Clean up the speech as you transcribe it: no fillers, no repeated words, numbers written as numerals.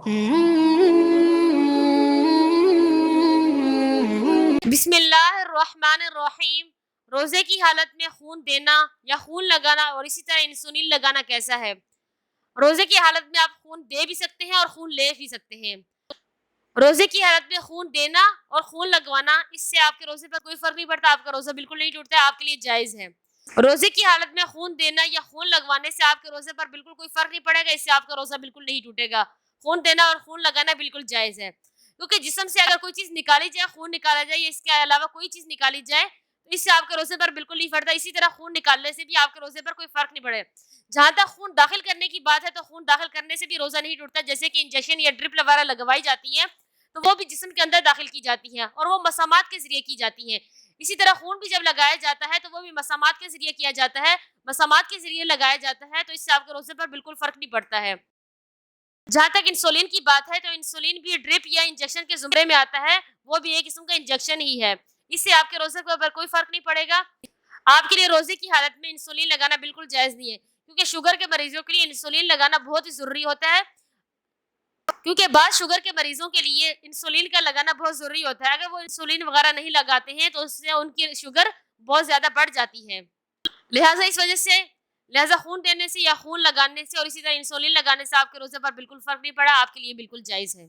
بسم اللہ الرحمن الرحیم۔ روزے کی حالت میں خون دینا یا خون لگانا اور اسی طرح انسولین لگانا کیسا ہے؟ روزے کی حالت میں آپ خون دے بھی سکتے ہیں اور خون لے بھی سکتے ہیں۔ روزے کی حالت میں خون دینا اور خون لگوانا، اس سے آپ کے روزے پر کوئی فرق نہیں پڑتا، آپ کا روزہ بالکل نہیں ٹوٹتا ہے، آپ کے لیے جائز ہے۔ روزے کی حالت میں خون دینا یا خون لگوانے سے آپ کے روزے پر بالکل کوئی فرق نہیں پڑے گا، اس سے آپ کا روزہ بالکل نہیں ٹوٹے گا۔ خون دینا اور خون لگانا بالکل جائز ہے، کیونکہ جسم سے اگر کوئی چیز نکالی جائے، خون نکالا جائے یا اس کے علاوہ کوئی چیز نکالی جائے تو اس سے آپ کے روزے پر بالکل نہیں پڑتا۔ اسی طرح خون نکالنے سے بھی آپ کے روزے پر کوئی فرق نہیں پڑے۔ جہاں تک خون داخل کرنے کی بات ہے تو خون داخل کرنے سے بھی روزہ نہیں ٹوٹتا، جیسے کہ انجیکشن یا ڈرپ وغیرہ لگوائی جاتی ہے تو وہ بھی جسم کے اندر داخل کی جاتی ہیں اور وہ مسامات کے ذریعے کی جاتی ہیں۔ اسی طرح خون بھی جب لگایا جاتا ہے تو وہ بھی مسامات کے ذریعے کیا جاتا ہے، مسامات کے ذریعے لگایا جاتا ہے، تو اس سے آپ کے روزے پر بالکل فرق نہیں پڑتا ہے۔ جہاں تک انسولین کی بات ہے تو انسولین بھی ڈرپ یا انجیکشن کے زمرے میں آتا ہے، وہ بھی ایک قسم کا انجیکشن ہی ہے، اس سے آپ کے روزے پر کوئی فرق نہیں پڑے گا۔ آپ کے لیے روزے کی حالت میں انسولین لگانا بالکل جائز نہیں ہے، کیونکہ شوگر کے مریضوں کے لیے انسولین لگانا بہت ہی ضروری ہوتا ہے، کیونکہ بعض شوگر کے مریضوں کے لیے انسولین کا لگانا بہت ضروری ہوتا ہے۔ اگر وہ انسولین وغیرہ نہیں لگاتے ہیں تو اس سے ان کی شوگر بہت زیادہ بڑھ جاتی ہے۔ لہٰذا خون دینے سے یا خون لگانے سے اور اسی طرح انسولین لگانے سے آپ کے روزے پر بالکل فرق نہیں پڑا، آپ کے لیے بالکل جائز ہے۔